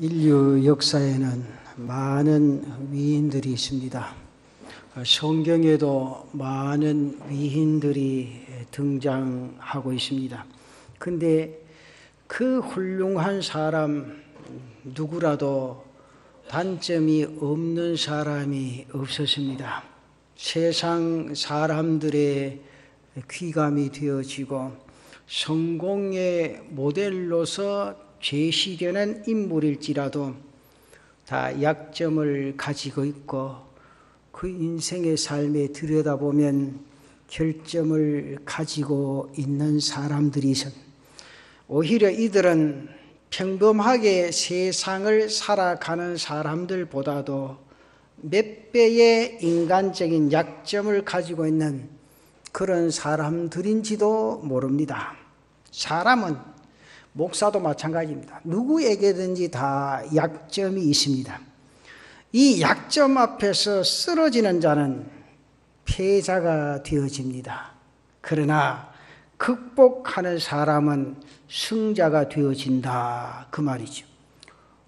인류 역사에는 많은 위인들이 있습니다. 성경에도 많은 위인들이 등장하고 있습니다. 근데 그 훌륭한 사람 누구라도 단점이 없는 사람이 없었습니다. 세상 사람들의 귀감이 되어지고 성공의 모델로서 제시되는 인물일지라도 다 약점을 가지고 있고 그 인생의 삶에 들여다보면 결점을 가지고 있는 사람들이 있습니다. 오히려 이들은 평범하게 세상을 살아가는 사람들보다도 몇 배의 인간적인 약점을 가지고 있는 그런 사람들인지도 모릅니다. 사람은 목사도 마찬가지입니다. 누구에게든지 다 약점이 있습니다. 이 약점 앞에서 쓰러지는 자는 패자가 되어집니다. 그러나 극복하는 사람은 승자가 되어진다 그 말이죠.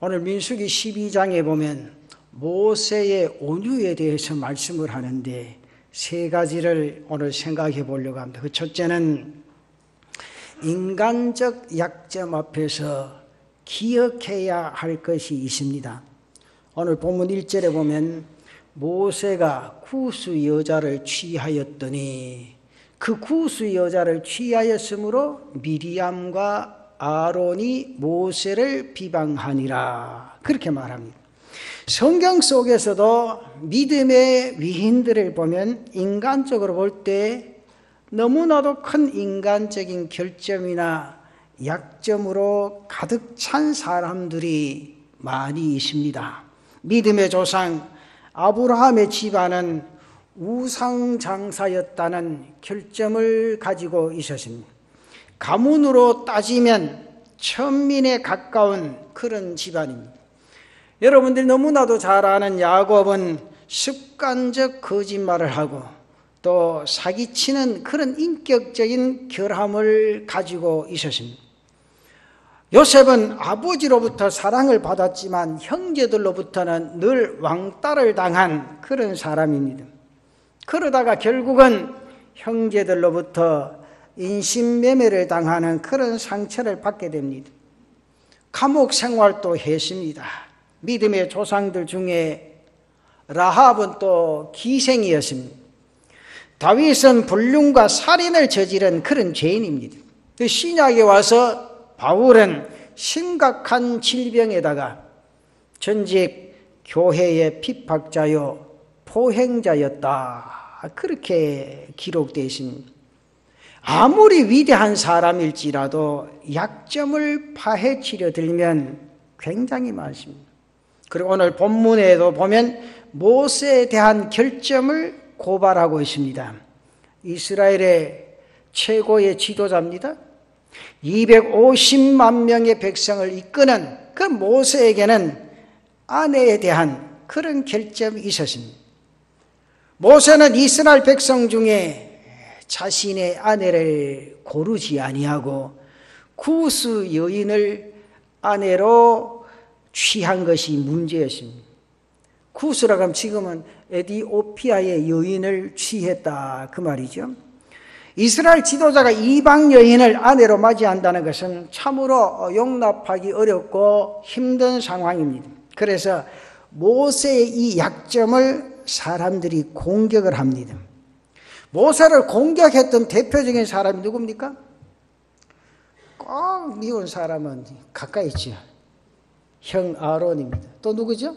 오늘 민수기 12장에 보면 모세의 온유에 대해서 말씀을 하는데 세 가지를 오늘 생각해 보려고 합니다. 그 첫째는 인간적 약점 앞에서 기억해야 할 것이 있습니다. 오늘 본문 1절에 보면 모세가 구스 여자를 취하였더니 그 구스 여자를 취하였으므로 미리암과 아론이 모세를 비방하니라 그렇게 말합니다. 성경 속에서도 믿음의 위인들을 보면 인간적으로 볼 때 너무나도 큰 인간적인 결점이나 약점으로 가득 찬 사람들이 많이 있습니다. 믿음의 조상 아브라함의 집안은 우상장사였다는 결점을 가지고 있었습니다. 가문으로 따지면 천민에 가까운 그런 집안입니다. 여러분들이 너무나도 잘 아는 야곱은 습관적 거짓말을 하고 또 사기치는 그런 인격적인 결함을 가지고 있었습니다. 요셉은 아버지로부터 사랑을 받았지만 형제들로부터는 늘 왕따를 당한 그런 사람입니다. 그러다가 결국은 형제들로부터 인신매매를 당하는 그런 상처를 받게 됩니다. 감옥 생활도 했습니다. 믿음의 조상들 중에 라합은 또 기생이었습니다. 다윗은 불륜과 살인을 저지른 그런 죄인입니다. 신약에 와서 바울은 심각한 질병에다가 전직 교회의 핍박자요 포행자였다 그렇게 기록되어 있습니다. 아무리 위대한 사람일지라도 약점을 파헤치려 들면 굉장히 많습니다. 그리고 오늘 본문에도 보면 모세에 대한 결점을 고발하고 있습니다. 이스라엘의 최고의 지도자입니다. 250만 명의 백성을 이끄는 그 모세에게는 아내에 대한 그런 결점이 있었습니다. 모세는 이스라엘 백성 중에 자신의 아내를 고르지 아니하고 구스 여인을 아내로 취한 것이 문제였습니다. 구스라고 하면 지금은 에디오피아의 여인을 취했다 그 말이죠. 이스라엘 지도자가 이방 여인을 아내로 맞이한다는 것은 참으로 용납하기 어렵고 힘든 상황입니다. 그래서 모세의 이 약점을 사람들이 공격을 합니다. 모세를 공격했던 대표적인 사람이 누굽니까? 꼭 미운 사람은 가까이 있죠. 형 아론입니다. 또 누구죠?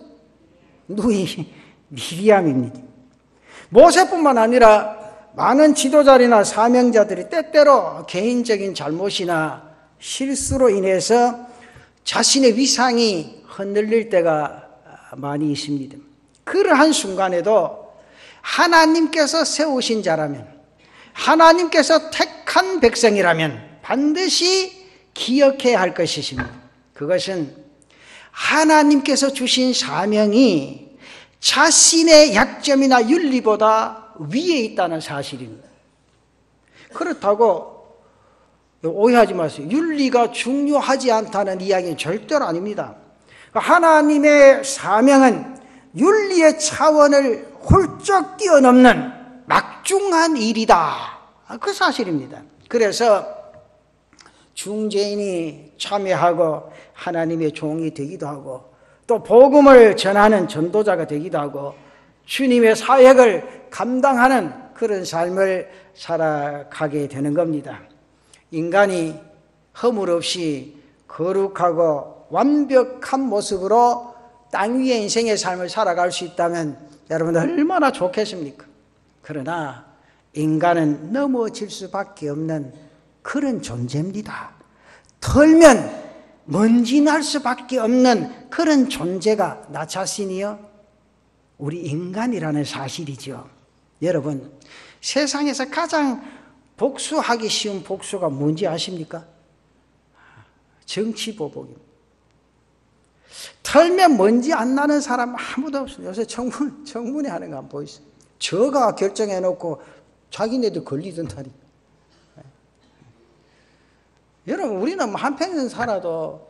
누이 미리암입니다. 모세뿐만 아니라 많은 지도자들이나 사명자들이 때때로 개인적인 잘못이나 실수로 인해서 자신의 위상이 흔들릴 때가 많이 있습니다. 그러한 순간에도 하나님께서 세우신 자라면, 하나님께서 택한 백성이라면 반드시 기억해야 할 것이 있습니다. 그것은 하나님께서 주신 사명이 자신의 약점이나 윤리보다 위에 있다는 사실입니다. 그렇다고 오해하지 마세요. 윤리가 중요하지 않다는 이야기는 절대로 아닙니다. 하나님의 사명은 윤리의 차원을 훌쩍 뛰어넘는 막중한 일이다. 그 사실입니다. 그래서 중재인이 참여하고 하나님의 종이 되기도 하고 또 복음을 전하는 전도자가 되기도 하고 주님의 사역을 감당하는 그런 삶을 살아가게 되는 겁니다. 인간이 허물 없이 거룩하고 완벽한 모습으로 땅 위에 인생의 삶을 살아갈 수 있다면 여러분 얼마나 좋겠습니까? 그러나 인간은 넘어질 수밖에 없는 그런 존재입니다. 털면 먼지 날 수밖에 없는 그런 존재가 나 자신이요? 우리 인간이라는 사실이죠. 여러분, 세상에서 가장 복수하기 쉬운 복수가 뭔지 아십니까? 정치보복입니다. 털면 먼지 안 나는 사람 아무도 없어요. 요새 청문회 하는 거 한번 보이세요. 저가 결정해놓고 자기네도 걸리던다니. 여러분, 우리는 한평생 살아도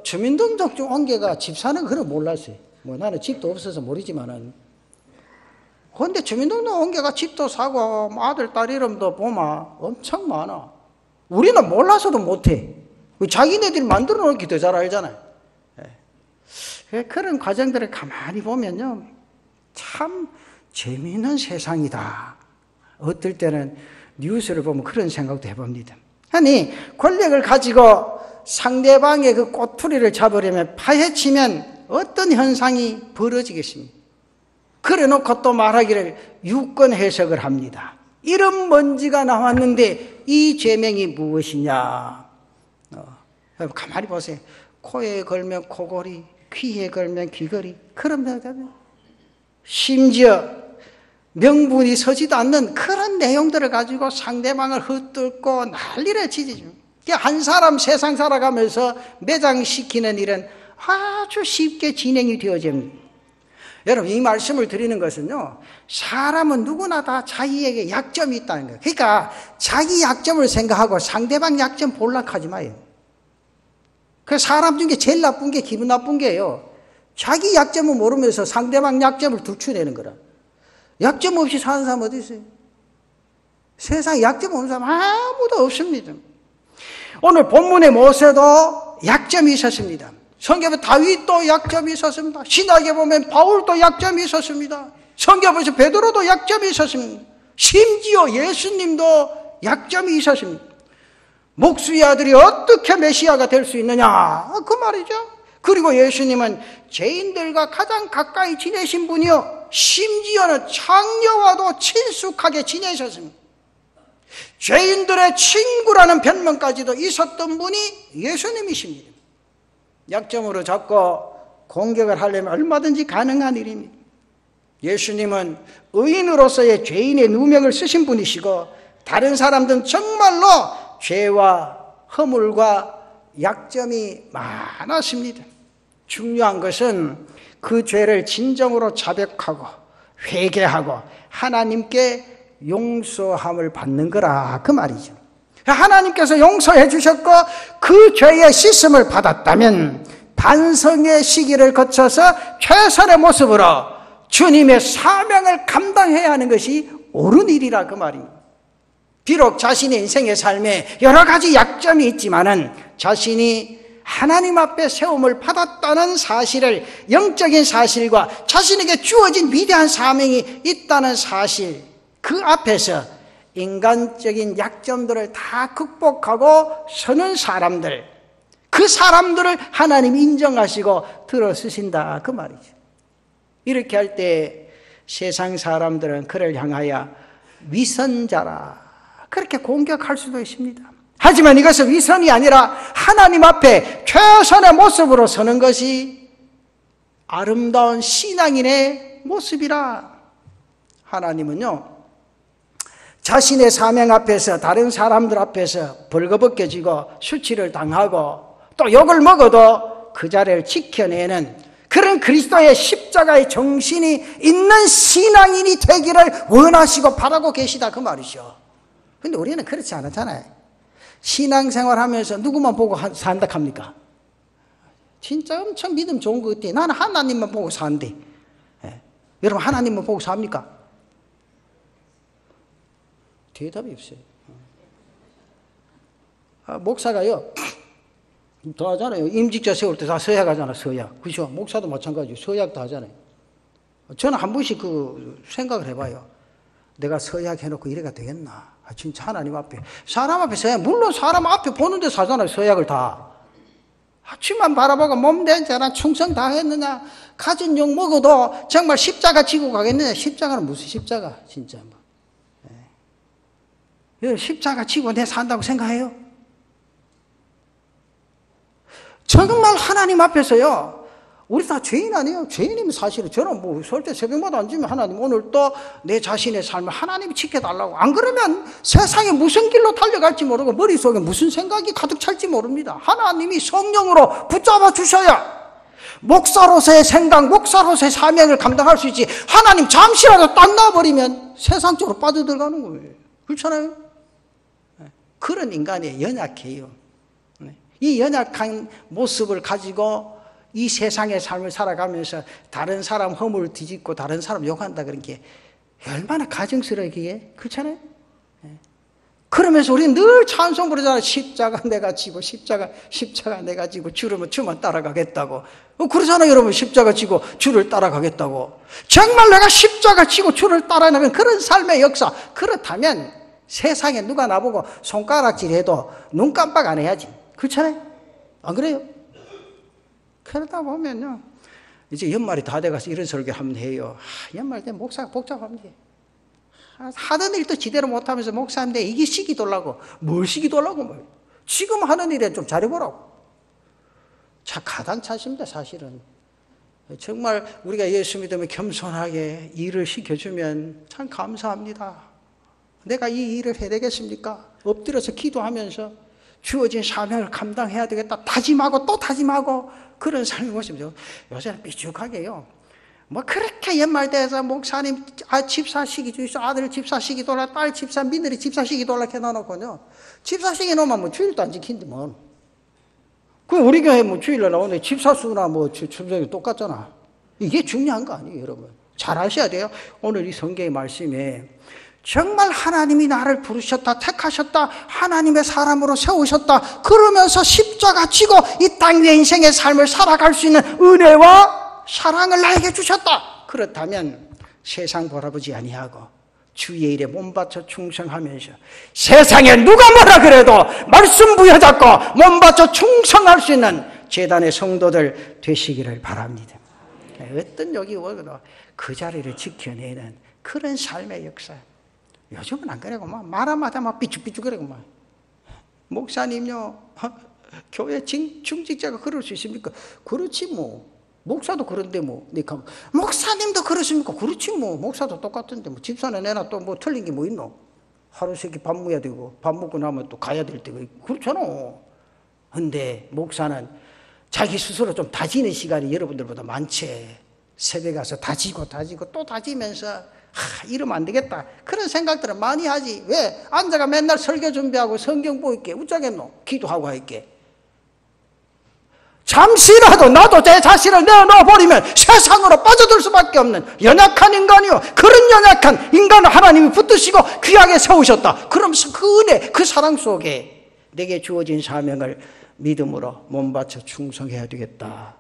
주민등록증 옮겨가 집 사는 그런 몰랐어요. 나는 집도 없어서 모르지만은. 그런데 주민등록 옮겨가 집도 사고 아들, 딸 이름도 보면 엄청 많아. 우리는 몰라서도 못해. 자기네들이 만들어 놓기 더 잘 알잖아요. 그런 과정들을 가만히 보면요, 참 재미있는 세상이다. 어떨 때는 뉴스를 보면 그런 생각도 해봅니다. 아니, 권력을 가지고 상대방의 그 꼬투리를 잡으려면 파헤치면 어떤 현상이 벌어지겠습니까? 그래 놓고 또 말하기를 유권 해석을 합니다. 이런 먼지가 나왔는데 이 죄명이 무엇이냐? 여러분 가만히 보세요. 코에 걸면 코골이, 귀에 걸면 귀걸이. 그러면 심지어 명분이 서지도 않는 그런 내용들을 가지고 상대방을 헛뚫고 난리를 치지. 한 사람 세상 살아가면서 매장시키는 일은 아주 쉽게 진행이 되어집니다. 여러분, 이 말씀을 드리는 것은요, 사람은 누구나 다 자기에게 약점이 있다는 거예요. 그러니까 자기 약점을 생각하고 상대방 약점 볼락하지 마요. 그 사람 중에 제일 나쁜 게 기분 나쁜 게요, 자기 약점을 모르면서 상대방 약점을 들추내는 거라. 약점 없이 사는 사람 어디 있어요? 세상에 약점 없는 사람 아무도 없습니다. 오늘 본문의 모세도 약점이 있었습니다. 성경에 다윗도 약점이 있었습니다. 신약에 보면 바울도 약점이 있었습니다. 성경에 보면 베드로도 약점이 있었습니다. 심지어 예수님도 약점이 있었습니다. 목수의 아들이 어떻게 메시아가 될 수 있느냐, 그 말이죠. 그리고 예수님은 죄인들과 가장 가까이 지내신 분이요, 심지어는 창녀와도 친숙하게 지내셨습니다. 죄인들의 친구라는 별명까지도 있었던 분이 예수님이십니다. 약점으로 잡고 공격을 하려면 얼마든지 가능한 일입니다. 예수님은 의인으로서의 죄인의 누명을 쓰신 분이시고, 다른 사람들은 정말로 죄와 허물과 약점이 많았습니다. 중요한 것은 그 죄를 진정으로 자백하고 회개하고 하나님께 용서함을 받는 거라, 그 말이죠. 하나님께서 용서해 주셨고 그 죄의 씻음을 받았다면 반성의 시기를 거쳐서 최선의 모습으로 주님의 사명을 감당해야 하는 것이 옳은 일이라, 그 말입니다. 비록 자신의 인생의 삶에 여러 가지 약점이 있지만은 자신이 하나님 앞에 세움을 받았다는 사실을, 영적인 사실과 자신에게 주어진 위대한 사명이 있다는 사실, 그 앞에서 인간적인 약점들을 다 극복하고 서는 사람들, 그 사람들을 하나님이 인정하시고 들어쓰신다, 그 말이죠. 이렇게 할 때 세상 사람들은 그를 향하여 위선자라 그렇게 공격할 수도 있습니다. 하지만 이것은 위선이 아니라 하나님 앞에 최선의 모습으로 서는 것이 아름다운 신앙인의 모습이라. 하나님은요, 자신의 사명 앞에서 다른 사람들 앞에서 벌거벗겨지고 수치를 당하고 또 욕을 먹어도 그 자리를 지켜내는 그런 그리스도의 십자가의 정신이 있는 신앙인이 되기를 원하시고 바라고 계시다, 그 말이죠. 그런데 우리는 그렇지 않았잖아요. 신앙생활 하면서 누구만 보고 산다 합니까? 진짜 엄청 믿음 좋은 것 같아. 나는 하나님만 보고 사는데. 예. 여러분 하나님만 보고 삽니까? 대답이 없어요. 목사가요 더 하잖아요. 임직자 세울 때 다 서약 하잖아. 서약. 그죠? 목사도 마찬가지예요. 서약 다 하잖아요. 저는 한 번씩 그 생각을 해봐요. 내가 서약 해놓고 이래가 되겠나? 진짜 하나님 앞에, 사람 앞에 서약, 물론 사람 앞에 보는 데서 하잖아요. 서약을 다. 아침만 바라보고 몸 된자나 충성 다 했느냐? 가진 욕 먹어도 정말 십자가 지고 가겠느냐? 십자가는 무슨 십자가? 진짜 뭐. 예. 십자가 지고 내 산다고 생각해요? 정말 하나님 앞에서요. 우리 다 죄인 아니에요? 죄인이면 사실은 저는 뭐 설때 새벽마다 앉으면 하나님 오늘 또 내 자신의 삶을 하나님이 지켜달라고. 안 그러면 세상에 무슨 길로 달려갈지 모르고 머릿속에 무슨 생각이 가득 찰지 모릅니다. 하나님이 성령으로 붙잡아 주셔야 목사로서의 생각, 목사로서의 사명을 감당할 수 있지. 하나님 잠시라도 딱 놔버리면 세상 쪽으로 빠져들어가는 거예요. 그렇잖아요? 그런 인간이 연약해요. 이 연약한 모습을 가지고 이 세상의 삶을 살아가면서 다른 사람 허물 뒤집고 다른 사람 욕한다 그런 게 얼마나 가증스러우기에. 그렇잖아요? 그러면서 우리는 늘 찬송 부르잖아요. 십자가 내가 지고 십자가 내가 지고 주만 따라가겠다고. 그러잖아요 여러분. 십자가 지고 주를 따라가겠다고. 정말 내가 십자가 지고 주를 따라가는 그런 삶의 역사. 그렇다면 세상에 누가 나보고 손가락질해도 눈 깜빡 안 해야지. 그렇잖아요? 안 그래요? 그러다 보면요, 이제 연말이 다 돼가서 이런 설교 한번 해요. 연말 때 목사가 복잡합니다. 하던 일도 제대로 못하면서 목사인데 이게 시기 돌라고. 뭘 시기 돌라고 뭐. 지금 하는 일에 좀 잘해보라고. 참 가당차십니다 사실은. 정말 우리가 예수 믿으면 겸손하게 일을 시켜주면 참 감사합니다. 내가 이 일을 해야 되겠습니까? 엎드려서 기도하면서 주어진 사명을 감당해야 되겠다. 다짐하고 또 다짐하고 그런 삶의 모습이죠. 요새는 삐죽하게요. 뭐 그렇게 연말돼서 목사님 집사시기 주이소. 아들 집사시기 돌라, 딸 집사, 며느리 집사시기 돌라 해놔놓고요. 집사시기 놓으면 뭐 주일도 안 지킨데 뭐. 그 우리 교회 뭐 주일날 나오는데 집사수나 뭐 주일이 똑같잖아. 이게 중요한 거 아니에요 여러분. 잘 아셔야 돼요. 오늘 이 성경의 말씀에 정말 하나님이 나를 부르셨다, 택하셨다, 하나님의 사람으로 세우셨다, 그러면서 십자가 지고 이 땅 위의 인생의 삶을 살아갈 수 있는 은혜와 사랑을 나에게 주셨다. 그렇다면 세상 바라보지 아니하고 주의 일에 몸바쳐 충성하면서 세상에 누가 뭐라 그래도 말씀 부여잡고 몸바쳐 충성할 수 있는 제단의 성도들 되시기를 바랍니다. 어떤 여기 오고도 그 자리를 지켜내는 그런 삶의 역사. 요즘은 안 그래고 말하마다 삐죽삐죽거리고 목사님요 교회 중직자가 그럴 수 있습니까? 그렇지 뭐. 목사도 그런데 뭐. 목사님도 그러십니까? 그렇지 뭐. 목사도 똑같은데 뭐. 집사는 내나 또 뭐 틀린 게 뭐 있노? 하루 세끼 밥 먹어야 되고 밥 먹고 나면 또 가야 될 때가 있고 그렇잖아. 근데 목사는 자기 스스로 좀 다지는 시간이 여러분들보다 많지. 새벽에 가서 다지고 또 다지면서 이러면 안 되겠다. 그런 생각들을 많이 하지. 왜? 앉아가 맨날 설교 준비하고 성경 보고 있게. 어쩌겠노? 기도하고 할게. 잠시라도 나도 제 자신을 내어놓아버리면 세상으로 빠져들 수밖에 없는 연약한 인간이요. 그런 연약한 인간을 하나님이 붙드시고 귀하게 세우셨다. 그러면서 그 은혜, 그 사랑 속에 내게 주어진 사명을 믿음으로 몸바쳐 충성해야 되겠다.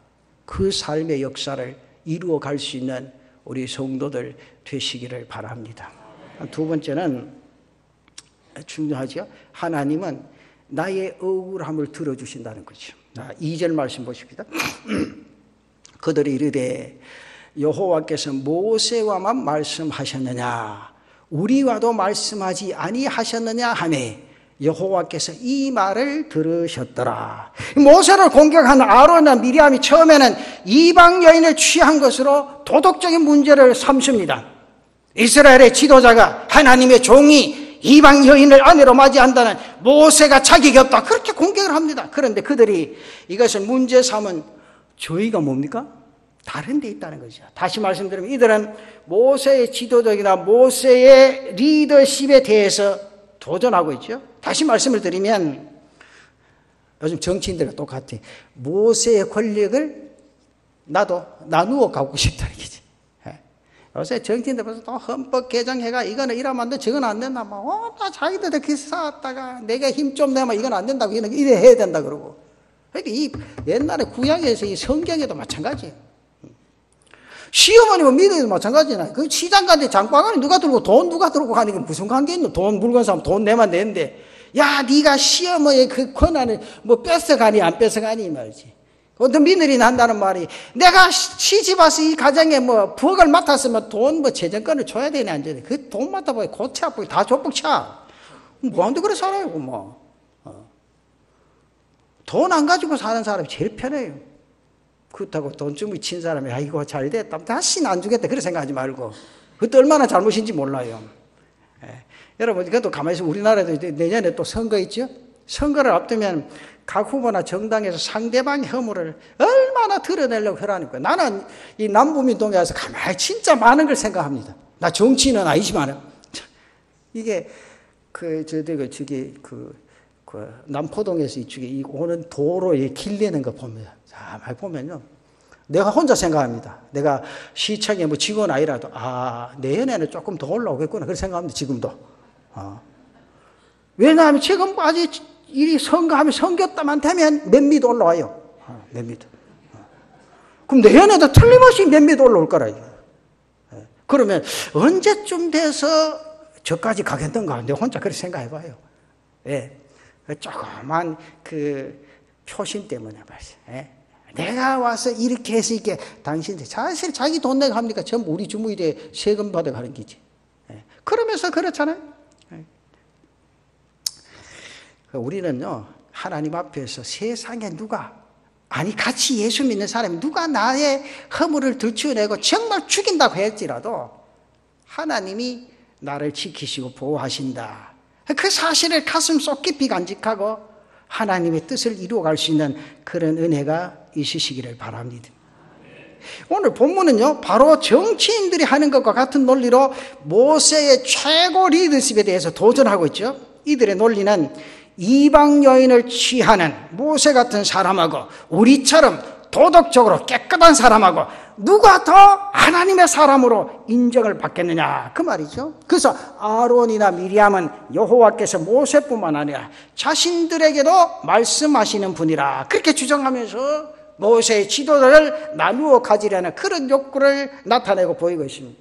그 삶의 역사를 이루어 갈 수 있는 우리 성도들 되시기를 바랍니다. 두 번째는 중요하죠. 하나님은 나의 억울함을 들어주신다는 거죠. 2절 말씀 보십시다. 그들이 이르되 여호와께서 모세와만 말씀하셨느냐 우리와도 말씀하지 아니하셨느냐 하매 여호와께서 이 말을 들으셨더라. 모세를 공격하는 아론과 미리암이 처음에는 이방 여인을 취한 것으로 도덕적인 문제를 삼습니다. 이스라엘의 지도자가 하나님의 종이 이방 여인을 아내로 맞이한다는 모세가 자격이 없다. 그렇게 공격을 합니다. 그런데 그들이 이것을 문제 삼은 저희가 뭡니까? 다른 데 있다는 거죠. 다시 말씀드리면 이들은 모세의 지도적이나 모세의 리더십에 대해서 도전하고 있죠. 다시 말씀을 드리면 요즘 정치인들과 똑같아. 모세의 권력을 나도 나누어 갖고 싶다는 거지. 요새 정치인들 벌써 또 헌법 개정해가 이거는 이러면 안 돼, 저건 안 된다. 다 자기들 그렇게 쌓았다가 내가 힘 좀 내면 이건 안 된다고, 이거는 이래 해야 된다 그러고. 그러니까 이 옛날에 구약에서 이 성경에도 마찬가지예요. 시어머니면 믿어도 마찬가지잖아요. 그 시장 가는데 장바구니 누가 들고 돈 누가 들고 가는 게 무슨 관계 있노? 돈 물건 사면 돈 내만 내는데, 야, 네가 시어머니의 그 권한을 뭐 뺏어가니 안 뺏어가니 말이지. 어떤 며느리 난다는 말이, 내가 시집 와서 이 가정에 뭐 부엌을 맡았으면 돈 뭐 재정권을 줘야 되냐 안 줘야 돼. 그 돈 맡아보니 고치 아프게 다 족복차. 뭐한테 그래 살아요 뭐. 돈 안 가지고 사는 사람이 제일 편해요. 그렇다고 돈 주머니 친 사람이 아이고 잘 됐다 다시는 안 주겠다 그렇게 생각하지 말고, 그것도 얼마나 잘못인지 몰라요. 여러분, 그것도 가만히 있으면 우리나라에도 내년에 또 선거 있죠. 선거를 앞두면 각 후보나 정당에서 상대방의 허물을 얼마나 드러내려고 하라니까. 나는 이 남부민동에 와서 가만히 진짜 많은 걸 생각합니다. 나 정치인은 아니지만 이게 남포동에서 이쪽에 오는 도로에 길 내는 거 봅니다. 자, 많이 보면요, 내가 혼자 생각합니다. 내가 시청에 뭐 직원 아니라도 내년에는 조금 더 올라오겠구나 그렇게 생각합니다. 지금도. 왜냐하면 지금 아직 이 선거하면 선거때만 되면 몇 미도 올라와요. 몇 미도. 그럼 내년에도 틀림없이 몇 미도 올라올 거라. 그러면 언제쯤 돼서 저까지 가겠던가. 내가 혼자 그렇게 생각해봐요. 예. 조그만 그 표심 때문에 말이죠. 예. 내가 와서 이렇게 해서 이렇게 당신들 사실 자기 돈 내고 합니까? 전부 우리 주머니에 세금 받아가는 기지. 예. 그러면서 그렇잖아요. 예. 우리는요, 하나님 앞에서 세상에 같이 예수 믿는 사람이 누가 나의 허물을 들추어내고 정말 죽인다고 했지라도 하나님이 나를 지키시고 보호하신다. 그 사실을 가슴 속 깊이 간직하고 하나님의 뜻을 이루어갈 수 있는 그런 은혜가 있으시기를 바랍니다. 오늘 본문은요, 바로 정치인들이 하는 것과 같은 논리로 모세의 최고 리더십에 대해서 도전하고 있죠. 이들의 논리는 이방 여인을 취하는 모세 같은 사람하고 우리처럼 도덕적으로 깨끗한 사람하고 누가 더 하나님의 사람으로 인정을 받겠느냐 그 말이죠. 그래서 아론이나 미리암은 여호와께서 모세뿐만 아니라 자신들에게도 말씀하시는 분이라 그렇게 주장하면서 모세의 지도자를 나누어 가지려는 그런 욕구를 나타내고 보이고 있습니다.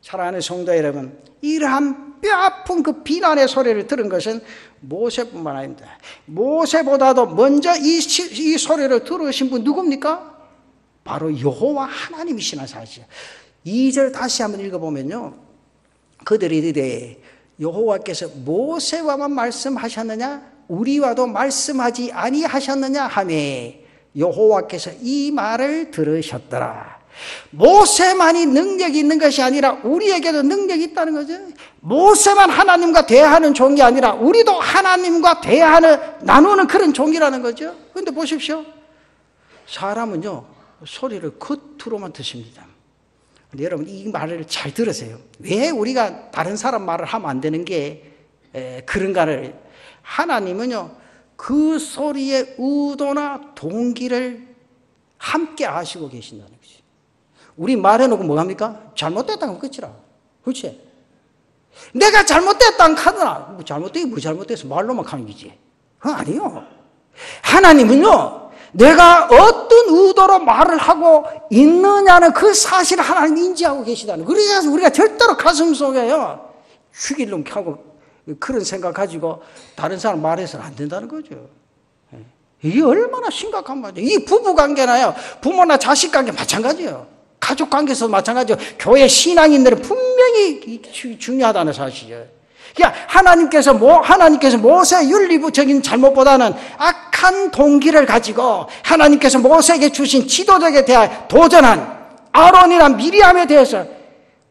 사랑하는 성도 여러분, 이러한 뼈아픈 그 비난의 소리를 들은 것은 모세뿐만 아닙니다. 모세보다도 먼저 이 소리를 들으신 분 누굽니까? 바로 여호와 하나님이시나 사실. 2절 다시 한번 읽어보면요, 그들이 이르되 여호와께서 모세와만 말씀하셨느냐 우리와도 말씀하지 아니하셨느냐 하며 여호와께서 이 말을 들으셨더라. 모세만이 능력이 있는 것이 아니라 우리에게도 능력이 있다는 거죠. 모세만 하나님과 대화하는 종이 아니라 우리도 하나님과 나누는 그런 종이라는 거죠. 그런데 보십시오, 사람은요 소리를 겉으로만 듣습니다. 여러분, 이 말을 잘 들으세요. 왜 우리가 다른 사람 말을 하면 안 되는 게 그런가를, 하나님은요 그 소리의 의도나 동기를 함께 아시고 계신다는 거지. 우리 말해놓고 뭐합니까? 잘못됐다고 끝이라. 그렇지? 내가 잘못됐다는 카드나 뭐 잘못돼서 말로만 하는 거지. 그건 아니요. 하나님은요 내가 어떤 의도로 말을 하고 있느냐는 그 사실을 하나님 인지하고 계시다는 거예요. 그래서 우리가 절대로 가슴속에요 죽일 놈 하고 그런 생각 가지고 다른 사람 말해서는 안 된다는 거죠. 이게 얼마나 심각한 말이에요. 이 부부관계나요 부모나 자식관계 마찬가지예요. 가족관계에서 마찬가지예요. 교회 신앙인들은 분명히 중요하다는 사실이에요. 그러니까 하나님께서 모세의 윤리적인 잘못보다는 악한 동기를 가지고 하나님께서 모세에게 주신 지도자에 대해 도전한 아론이나 미리암에 대해서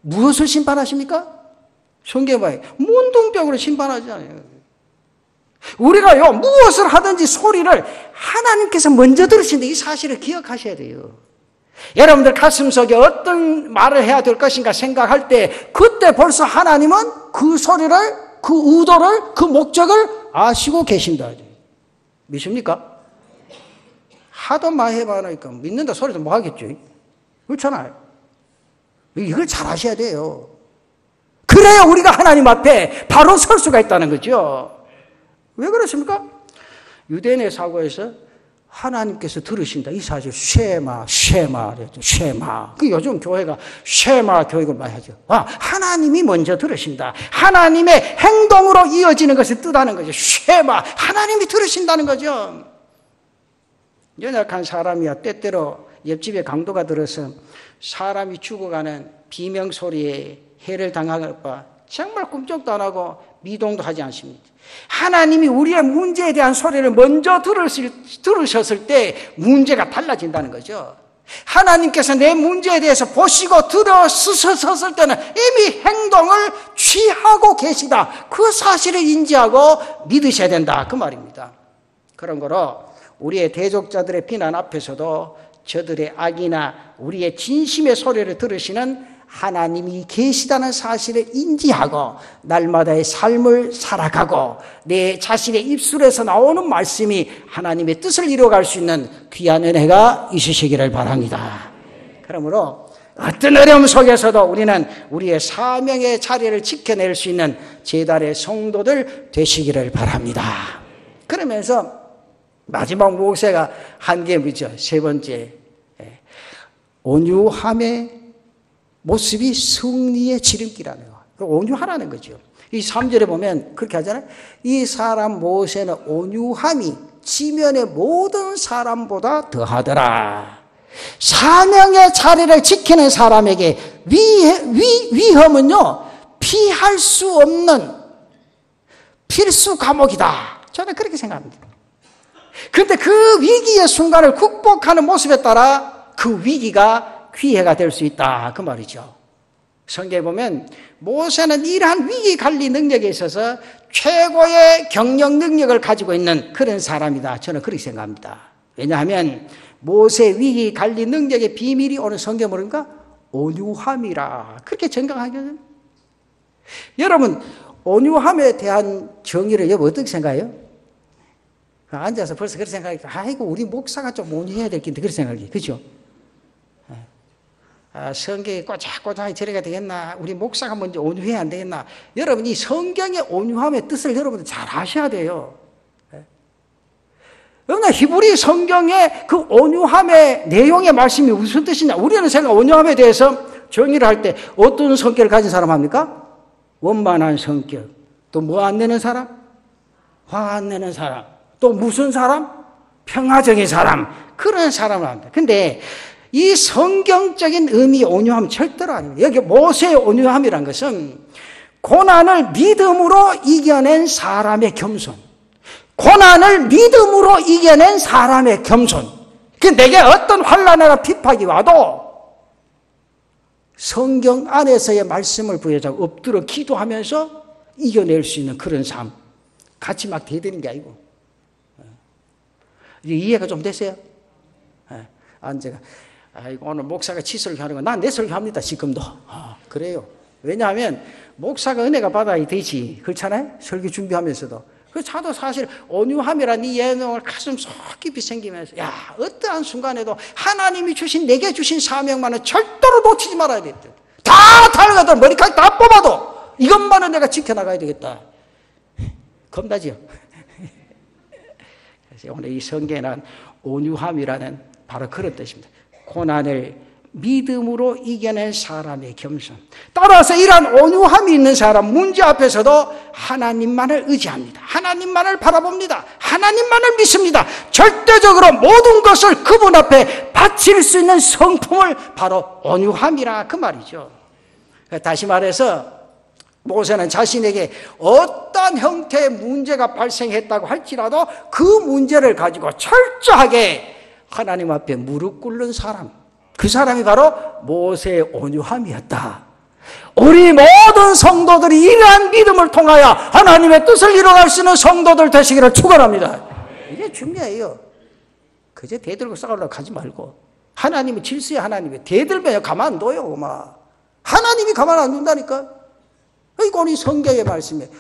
무엇을 심판하십니까? 성경에 봐요. 문둥병으로 심판하지 않아요. 우리가요 무엇을 하든지 소리를 하나님께서 먼저 들으신데 이 사실을 기억하셔야 돼요. 여러분들 가슴속에 어떤 말을 해야 될 것인가 생각할 때 그때 벌써 하나님은 그 소리를, 그 의도를, 그 목적을 아시고 계신다. 믿습니까? 하도 많이 해봐놓으니까 믿는다 소리도 뭐 하겠죠. 그렇잖아요. 이걸 잘 하셔야 돼요. 그래야 우리가 하나님 앞에 바로 설 수가 있다는 거죠. 왜 그렇습니까? 유대인의 사고에서 하나님께서 들으신다. 이 사실 쉐마. 그 요즘 교회가 쉐마 교육을 많이 하죠. 하나님이 먼저 들으신다. 하나님의 행동으로 이어지는 것을 뜻하는 거죠. 쉐마. 하나님이 들으신다는 거죠. 연약한 사람이야 때때로 옆집에 강도가 들어서 사람이 죽어가는 비명 소리에 해를 당할까 정말 꿈쩍도 안 하고 미동도 하지 않습니다. 하나님이 우리의 문제에 대한 소리를 먼저 들으셨을 때 문제가 달라진다는 거죠. 하나님께서 내 문제에 대해서 보시고 들어섰을 때는 이미 행동을 취하고 계시다. 그 사실을 인지하고 믿으셔야 된다. 그 말입니다. 그런 거로 우리의 대적자들의 비난 앞에서도 저들의 악이나 우리의 진심의 소리를 들으시는 하나님이 계시다는 사실을 인지하고 날마다의 삶을 살아가고 내 자신의 입술에서 나오는 말씀이 하나님의 뜻을 이루어갈 수 있는 귀한 은혜가 있으시기를 바랍니다. 그러므로 어떤 어려움 속에서도 우리는 우리의 사명의 자리를 지켜낼 수 있는 제달의 성도들 되시기를 바랍니다. 그러면서 마지막 목세가 한 게 뭐죠? 세 번째, 온유함의 모습이 승리의 지름길이라는 거. 온유하라는 거죠. 이 3절에 보면 그렇게 하잖아요. 이 사람 모세는 온유함이 지면의 모든 사람보다 더하더라. 사명의 자리를 지키는 사람에게 위험은요, 피할 수 없는 필수 과목이다. 저는 그렇게 생각합니다. 그런데 그 위기의 순간을 극복하는 모습에 따라 그 위기가 기회가 될 수 있다. 그 말이죠. 성경에 보면 모세는 이러한 위기 관리 능력에 있어서 최고의 경영 능력을 가지고 있는 그런 사람이다. 저는 그렇게 생각합니다. 왜냐하면 모세 위기 관리 능력의 비밀이 오늘 성경에 뭐인가? 온유함이라. 그렇게 정강하거든요. 여러분, 온유함에 대한 정의를 여러분 어떻게 생각해요? 앉아서 벌써 그렇게 생각하니까 아이고 우리 목사가 좀 온유해야 될 텐데 그렇게 생각해요. 그렇죠? 성경에 꼬작꼬작 저래가 되겠나? 우리 목사가 먼저 온유해야 안 되겠나? 여러분, 이 성경의 온유함의 뜻을 여러분들 잘 아셔야 돼요. 여러분, 히브리 성경의 그 온유함의 내용의 말씀이 무슨 뜻이냐? 우리는 생각 온유함에 대해서 정의를 할 때 어떤 성격을 가진 사람 합니까? 원만한 성격. 또 뭐 안 내는 사람? 화 안 내는 사람. 또 무슨 사람? 평화적인 사람. 그런 사람을 합니다. 근데 이 성경적인 의미의 온유함은 절대로 아닙니다. 여기 모세의 온유함이란 것은 고난을 믿음으로 이겨낸 사람의 겸손. 고난을 믿음으로 이겨낸 사람의 겸손. 내게 어떤 환난이나 핍박이 와도 성경 안에서의 말씀을 부여잡고 엎드려 기도하면서 이겨낼 수 있는 그런 삶. 같이 막 대드는 게 아니고. 이해가 좀 됐어요? 제가 아이고 오늘 목사가 치설교하는 거 난 내 설교합니다. 지금도. 그래요. 왜냐하면 목사가 은혜가 받아야 되지. 그렇잖아요? 설교 준비하면서도. 그래서 저도 사실 온유함이라는 이 예능을 가슴 속 깊이 생기면서 어떠한 순간에도 하나님이 주신 내게 주신 사명만은 절대로 놓치지 말아야 되겠다. 다 달려가도 머리카락 다 뽑아도 이것만은 내가 지켜나가야 되겠다. 겁나지요? 그래서 오늘 이 성경에는 온유함이라는 바로 그런 뜻입니다. 고난을 믿음으로 이겨낸 사람의 겸손. 따라서 이러한 온유함이 있는 사람, 문제 앞에서도 하나님만을 의지합니다. 하나님만을 바라봅니다. 하나님만을 믿습니다. 절대적으로 모든 것을 그분 앞에 바칠 수 있는 성품을 바로 온유함이라 그 말이죠. 다시 말해서 모세는 자신에게 어떤 형태의 문제가 발생했다고 할지라도 그 문제를 가지고 철저하게 하나님 앞에 무릎 꿇는 사람, 그 사람이 바로 모세의 온유함이었다. 우리 모든 성도들이 이러한 믿음을 통하여 하나님의 뜻을 이뤄갈 수 있는 성도들 되시기를 축원합니다. 이게 중요해요. 그저 대들고 싸우려고 하지 말고 하나님의 질서에 하나님이 대들면 가만 안 둬요. 하나님이 가만 안 둔다니까. 이거 우리 성경의 말씀이에요.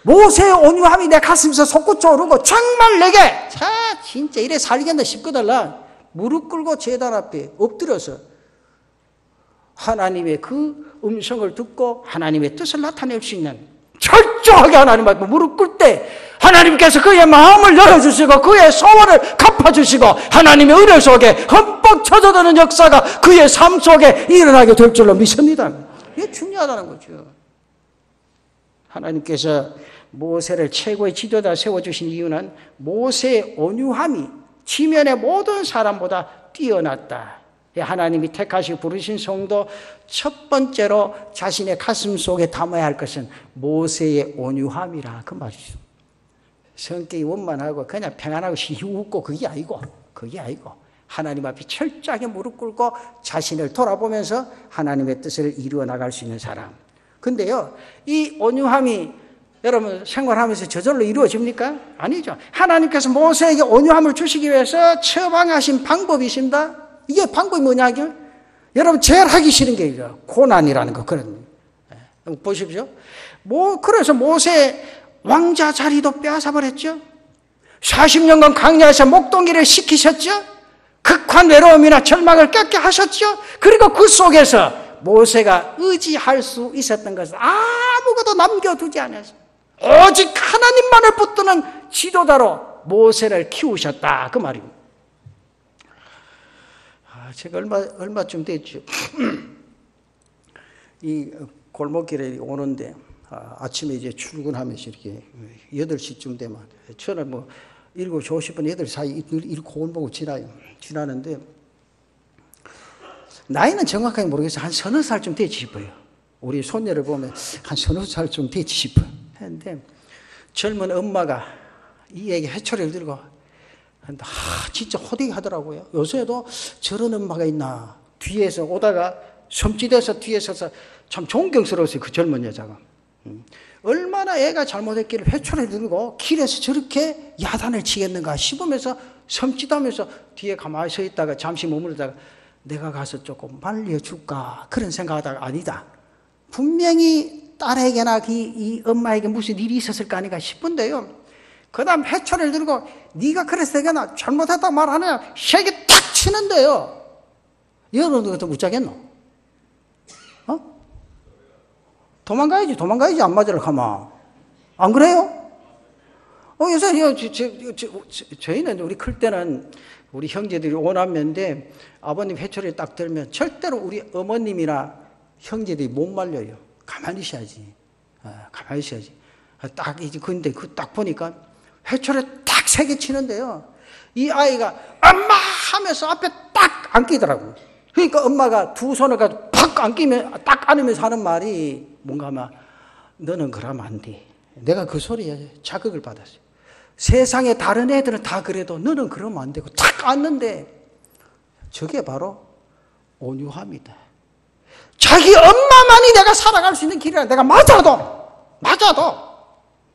모세의 온유함이 내 가슴에서 솟구쳐 오르고 정말 내게 진짜 이래 살겠나 싶거들라 무릎 꿇고 제단 앞에 엎드려서 하나님의 그 음성을 듣고 하나님의 뜻을 나타낼 수 있는 철저하게 하나님 앞에 무릎 꿇을 때 하나님께서 그의 마음을 열어주시고 그의 소원을 갚아주시고 하나님의 은혜 속에 흠뻑 젖어드는 역사가 그의 삶 속에 일어나게 될 줄로 믿습니다. 이게 중요하다는 거죠. 하나님께서 모세를 최고의 지도자 세워주신 이유는 모세의 온유함이 지면의 모든 사람보다 뛰어났다. 하나님이 택하시고 부르신 성도 첫 번째로 자신의 가슴 속에 담아야 할 것은 모세의 온유함이라 그 말이죠. 성격이 원만하고 그냥 평안하고 웃고 그게 아니고 하나님 앞에 철저하게 무릎 꿇고 자신을 돌아보면서 하나님의 뜻을 이루어 나갈 수 있는 사람. 근데요, 이 온유함이 여러분 생활하면서 저절로 이루어집니까? 아니죠. 하나님께서 모세에게 온유함을 주시기 위해서 처방하신 방법이 있습니다. 이게 방법이 뭐냐고요? 여러분 제일 하기 싫은 게 이거 고난이라는 거 그런. 보십시오. 그래서 모세 왕자 자리도 빼앗아 버렸죠. 40년간 광야에서 목동기를 시키셨죠. 극한 외로움이나 절망을 겪게 하셨죠. 그리고 그 속에서 모세가 의지할 수 있었던 것은 아무것도 남겨두지 않았어요. 오직 하나님만을 붙드는 지도자로 모세를 키우셨다 그 말입니다. 제가 얼마쯤 됐죠. 이 골목길에 오는데 아침에 이제 출근하면서 이렇게 8시쯤 되면 저는 뭐 7시 50분 8시 사이 이 골목을 지나는데 나이는 정확하게 모르겠어요. 한 서너 살쯤 되지 싶어요. 우리 손녀를 보면 한 서너 살쯤 되지 싶어요. 했는데 젊은 엄마가 이 애기 회초리를 들고 진짜 호되하더라고요. 요새도 저런 엄마가 있나. 뒤에서 오다가 섬찟해서 뒤에 서서 참 존경스러웠어요. 그 젊은 여자가. 얼마나 애가 잘못했기를 회초리를 들고 길에서 저렇게 야단을 치겠는가 싶으면서 섬찟하면서 뒤에 가만히 서 있다가 잠시 머무르다가 내가 가서 조금 말려줄까 그런 생각하다가 아니다. 분명히 딸에게나 이 엄마에게 무슨 일이 있었을 거 아닌가 싶은데요. 그 다음 회초리를 들고 네가 그래서 내가 잘못했다고 말하냐 세게 탁 치는데요. 여러분도 그것도 못 자겠노? 도망가야지 안 맞으려 하면. 안 그래요? 요새 저희는 우리 클 때는 우리 형제들이 5남매인데 아버님 회초리 딱 들면 절대로 우리 어머님이나 형제들이 못 말려요. 가만히 있어야지. 가만히 있어야지. 딱 이제 근데 그 딱 보니까 회초리 딱 세게 치는데요. 이 아이가 엄마 하면서 앞에 딱 안기더라고요. 그러니까 엄마가 두 손을 가지고 팍 안기면 딱 안으면서 하는 말이 뭔가 막 너는 그러면 안 돼. 내가 그 소리에 자극을 받았어요. 세상에 다른 애들은 다 그래도 너는 그러면 안 되고 탁 안는데 저게 바로 온유함이다. 자기 엄마만이 내가 살아갈 수 있는 길이라. 내가 맞아도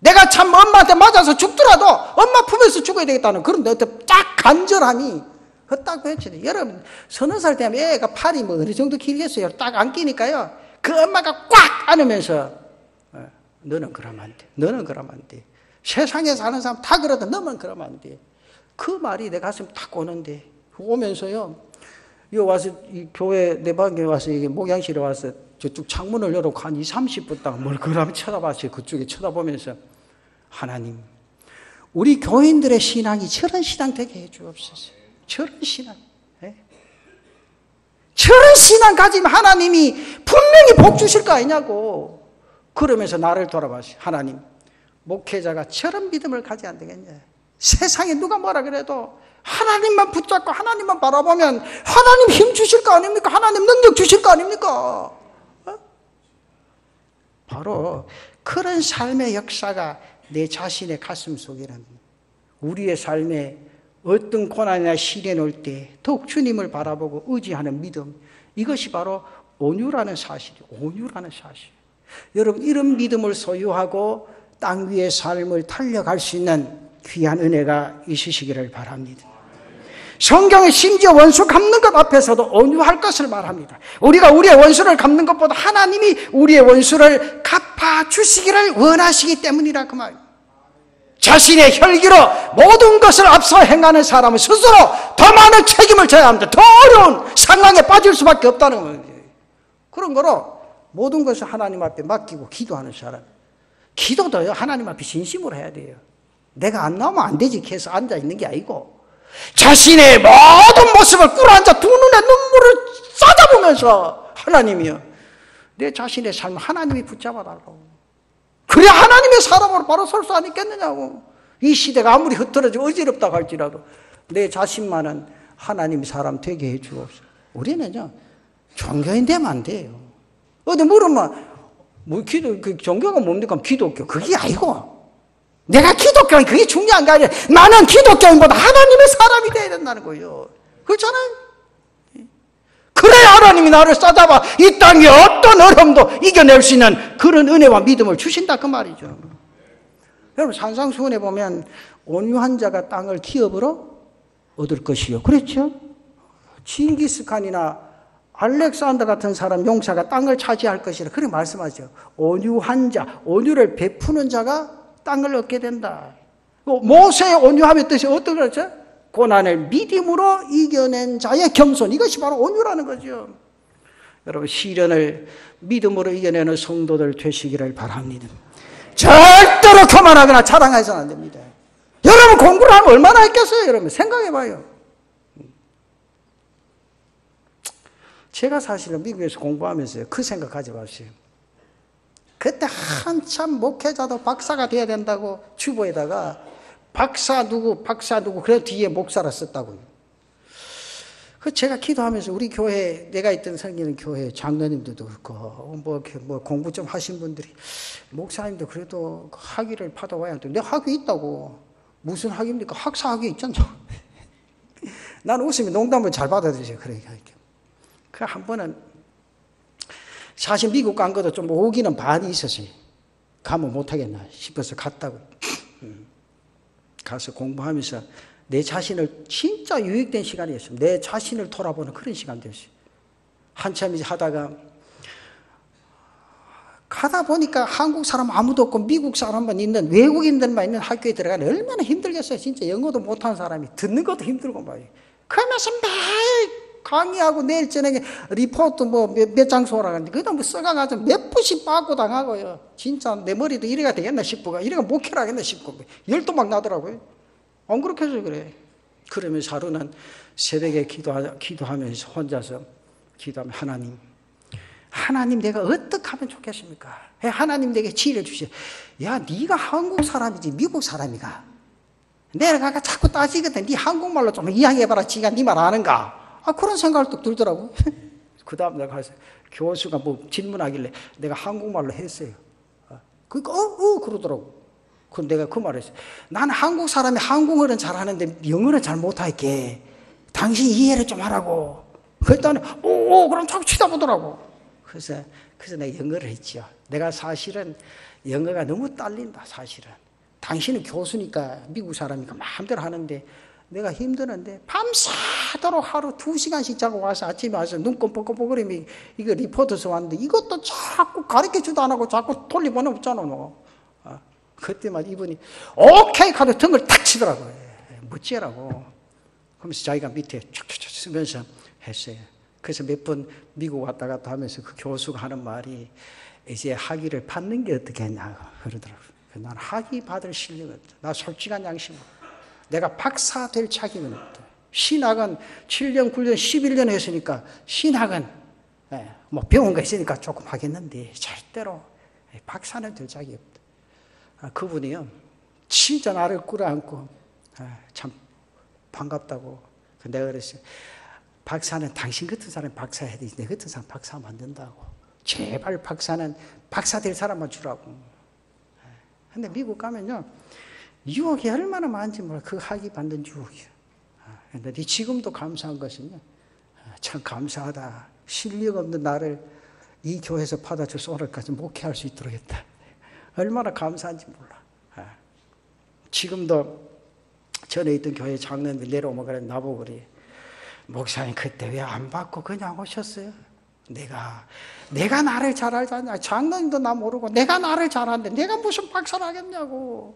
내가 참 엄마한테 맞아서 죽더라도 엄마 품에서 죽어야 되겠다는 그런 어떤 딱 간절함이 딱 배치돼. 여러분 서너 살 되면 애가 팔이 뭐 어느 정도 길겠어요. 딱 안기니까요. 그 엄마가 꽉 안으면서 너는 그러면 안 돼. 너는 그러면 안 돼. 세상에 사는 사람 다 그러다 너만 그러면 안 돼. 그 말이 내 가슴 딱 오는데 오면서요. 여기 와서 이 교회 내 방에 와서 이게 목양실에 와서 저쪽 창문을 열어놓고 한 20-30분 동안 뭘 그러면 쳐다봤어요. 그쪽에 쳐다보면서 하나님 우리 교인들의 신앙이 저런 신앙 되게 해 주옵소서. 저런 신앙. 저런 신앙 가지면 하나님이 분명히 복 주실 거 아니냐고. 그러면서 나를 돌아봤어요. 하나님 목회자가 저런 믿음을 가지 안 되겠냐. 세상에 누가 뭐라 그래도 하나님만 붙잡고 하나님만 바라보면 하나님 힘 주실 거 아닙니까? 하나님 능력 주실 거 아닙니까? 바로 그런 삶의 역사가 내 자신의 가슴 속에는 우리의 삶에 어떤 고난이나 시련이 올 때 더욱 주님을 바라보고 의지하는 믿음, 이것이 바로 온유라는 사실이에요. 온유라는 사실. 여러분 이런 믿음을 소유하고 땅 위의 삶을 달려갈 수 있는 귀한 은혜가 있으시기를 바랍니다. 성경에 심지어 원수 갚는 것 앞에서도 온유할 것을 말합니다. 우리가 우리의 원수를 갚는 것보다 하나님이 우리의 원수를 갚아주시기를 원하시기 때문이라 그 말입니다. 자신의 혈기로 모든 것을 앞서 행하는 사람은 스스로 더 많은 책임을 져야 합니다. 더 어려운 상황에 빠질 수밖에 없다는 거예요. 그런 거로 모든 것을 하나님 앞에 맡기고 기도하는 사람. 기도도요, 하나님 앞에 진심으로 해야 돼요. 내가 안 나오면 안 되지 해서 앉아있는 게 아니고 자신의 모든 모습을 꿇어앉아 두 눈에 눈물을 쏟아보면서 하나님이요, 내 자신의 삶을 하나님이 붙잡아달라고. 그래야 하나님의 사람으로 바로 설 수 있겠느냐고. 이 시대가 아무리 흐트러지고 어지럽다고 할지라도 내 자신만은 하나님 사람 되게 해 주옵소서. 우리는요, 종교인 되면 안 돼요. 어디 물으면 뭐 기도, 그 종교가 뭡니까? 기독교. 그게 아니고 내가 기독교인 그게 중요한 게 아니라 나는 기독교인보다 하나님의 사람이 돼야 된다는 거예요. 그렇잖아요. 그래야 하나님이 나를 싸잡아 이 땅의 어떤 어려움도 이겨낼 수 있는 그런 은혜와 믿음을 주신다 그 말이죠. 여러분 산상수훈에 보면 온유한 자가 땅을 기업으로 얻을 것이요. 그렇죠? 징기스칸이나 알렉산더 같은 사람 용사가 땅을 차지할 것이라 그렇게 말씀하죠. 온유한 자, 온유를 베푸는 자가 땅을 얻게 된다. 모세의 온유함의 뜻이 어떤 거죠? 고난을 믿음으로 이겨낸 자의 겸손, 이것이 바로 온유라는 거죠. 여러분 시련을 믿음으로 이겨내는 성도들 되시기를 바랍니다. 절대로 교만하거나 자랑해서는 안 됩니다. 여러분 공부를 하면 얼마나 했겠어요? 여러분 생각해봐요. 제가 사실은 미국에서 공부하면서 그 생각하지 마세요. 그때 한참 목회자도 박사가 돼야 된다고 주보에다가 박사 누구 그래서 뒤에 목사라 썼다고요. 그 제가 기도하면서 우리 교회 내가 있던 섬기는 교회 장로님들도 그렇고 뭐 공부 좀 하신 분들이 목사님도 그래도 학위를 받아와야 돼. 내가 학위 있다고. 무슨 학위입니까? 학사 학위 있잖아. 나는 웃으면 농담을 잘 받아들이세요. 그러니까 그 한 번은 사실 미국 간 것도 좀 오기는 반이 있었어요. 가면 못하겠나 싶어서 갔다고. 가서 공부하면서 내 자신을 진짜 유익된 시간이었어요. 내 자신을 돌아보는 그런 시간이었어요. 한참 이제 하다가 가다 보니까 한국 사람 아무도 없고 미국 사람만 있는 외국인들만 있는 학교에 들어가는 얼마나 힘들겠어요. 진짜 영어도 못하는 사람이 듣는 것도 힘들고 말이에요. 그러면서 매일 강의하고 내일 저녁에 리포트 몇 장 쏘라는데 그다 뭐 써가가지고 몇 푼씩 빠고 당하고요. 진짜 내 머리도 이래가 되겠나 싶고 이래가 목회를 하겠나 싶고 열도 막 나더라고요. 안 그렇게 해서 그래. 그러면서 하루는 새벽에 기도하면서 혼자서 기도하면 하나님 내가 어떻게 하면 좋겠습니까? 하나님 내게 지혜를 주시오. 야 네가 한국 사람이지 미국 사람이가. 내가 자꾸 따지거든. 네 한국말로 좀 이야기해봐라. 지가 네 말 아는가? 그런 생각을 또 들더라고. 그 다음 내가 가서 교수가 뭐 질문하길래 내가 한국말로 했어요. 그러니까 그러더라고. 그럼 내가 그 말을 했어요. 나는 한국 사람이 한국어는 잘하는데 영어는 잘 못할게. 당신 이해를 좀 하라고. 그랬더니 그럼 자꾸 쳐다보더라고. 그래서 내가 영어를 했죠. 내가 사실은 영어가 너무 딸린다 사실은. 당신은 교수니까 미국 사람이니까 마음대로 하는데 내가 힘드는데 밤새도록 하루 2시간씩 자고 와서 아침에 와서 눈 껌뻑껌뻑거리면 이거 리포트서 왔는데 이것도 자꾸 가르쳐주도 안 하고 자꾸 돌리보내잖아 너. 그때만 이분이 오케이 하고 등을 탁 치더라고요. 멋지라고. 그러면서 자기가 밑에 촉촉촉 쓰면서 했어요. 그래서 몇 번 미국 왔다 갔다 하면서 그 교수가 하는 말이 이제 학위를 받는 게 어떻게 했냐고 그러더라고요. 난 학위 받을 실력은 없다. 나 솔직한 양심으로. 내가 박사 될 자격은 없다. 신학은 7년, 9년, 11년 했으니까 신학은 뭐 배운 거 있으니까 조금 하겠는데 절대로 박사는 될 자격이 없다. 그분이요 진짜 나를 끌어안고 참 반갑다고. 내가 그랬어요. 박사는 당신 같은 사람이 박사 해야 되지 내 같은 사람 박사 만든다고. 제발 박사는 박사 될 사람만 주라고. 근데 미국 가면요 유혹이 얼마나 많은지 몰라. 그 학위 받는 유혹이요. 근데 지금도 감사한 것은요. 참 감사하다. 실력 없는 나를 이 교회에서 받아줘서 오늘까지 목회할 수 있도록 했다. 얼마나 감사한지 몰라. 지금도 전에 있던 교회 장로님이 내려오면 그래 나보고 그래. 목사님 그때 왜 안 받고 그냥 오셨어요? 내가 나를 잘 알잖아. 장로님도 나 모르고 내가 나를 잘 아는데 내가 무슨 박사를 하겠냐고.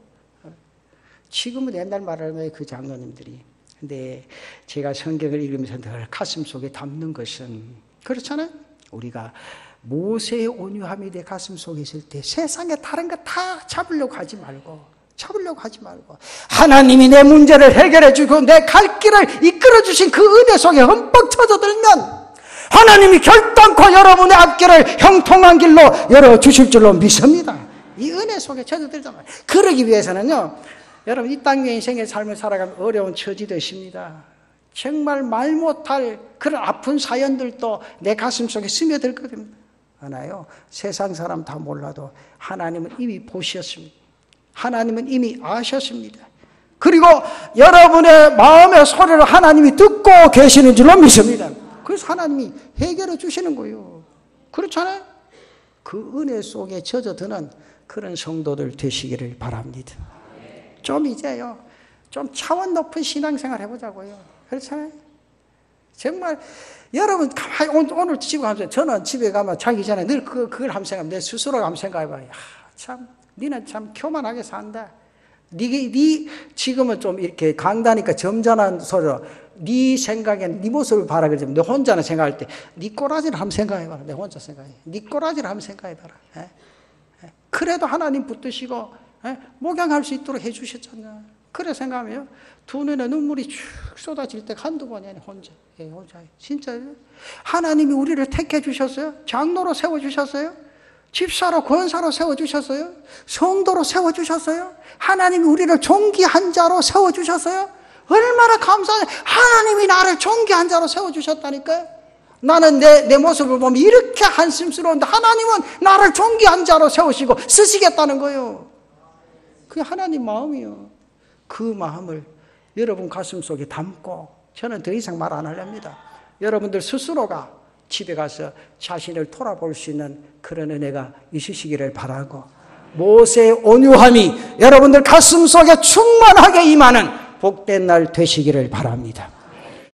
지금은 옛날 말하면 그 장로님들이. 근데 제가 성경을 읽으면서 늘 가슴 속에 담는 것은 그렇잖아요. 우리가 모세의 온유함이 내 가슴 속에 있을 때 세상에 다른 거 다 잡으려고 하지 말고 하나님이 내 문제를 해결해 주고 내 갈 길을 이끌어 주신 그 은혜 속에 흠뻑 젖어들면 하나님이 결단코 여러분의 앞길을 형통한 길로 열어주실 줄로 믿습니다. 이 은혜 속에 젖어들잖아요. 그러기 위해서는요, 여러분 이 땅 위에 인생의 삶을 살아가면 어려운 처지도 있습니다. 정말 말 못할 그런 아픈 사연들도 내 가슴 속에 스며들 겁니다. 하나요, 세상 사람 다 몰라도 하나님은 이미 보셨습니다. 하나님은 이미 아셨습니다. 그리고 여러분의 마음의 소리를 하나님이 듣고 계시는 줄로 믿습니다. 그래서 하나님이 해결해 주시는 거예요. 그렇잖아요? 그 은혜 속에 젖어드는 그런 성도들 되시기를 바랍니다. 좀 이제요, 좀 차원 높은 신앙생활 해보자고요. 그렇잖아요? 정말 여러분 오늘 집에 가면 저는 집에 가면 자기 전에 늘 그걸 한번 생각하면 내 스스로가 한번 생각해봐요. 참 니는 참 교만하게 산다. 네 지금은 좀 이렇게 강다니까 점잖은 소리로 네 생각엔 네 모습을 봐라 그러지만 내 혼자는 생각할 때 네 꼬라지를 한번 생각해봐라. 내 혼자 생각해. 네 꼬라지를 한번 생각해봐라. 그래도 하나님 붙드시고 목양할 수 있도록 해주셨잖아. 그래 생각하면 두 눈에 눈물이 쭉 쏟아질 때 한두 번이 아니라 혼자. 진짜요? 하나님이 우리를 택해 주셨어요. 장로로 세워주셨어요. 집사로 권사로 세워주셨어요. 성도로 세워주셨어요. 하나님이 우리를 존귀한 자로 세워주셨어요. 얼마나 감사해요. 하나님이 나를 존귀한 자로 세워주셨다니까요. 나는 내 모습을 보면 이렇게 한심스러운데 하나님은 나를 존귀한 자로 세우시고 쓰시겠다는 거예요. 그게 하나님 마음이요. 그 마음을 여러분 가슴 속에 담고 저는 더 이상 말 안 하렵니다. 여러분들 스스로가 집에 가서 자신을 돌아볼 수 있는 그런 은혜가 있으시기를 바라고 모세의 온유함이 여러분들 가슴 속에 충만하게 임하는 복된 날 되시기를 바랍니다.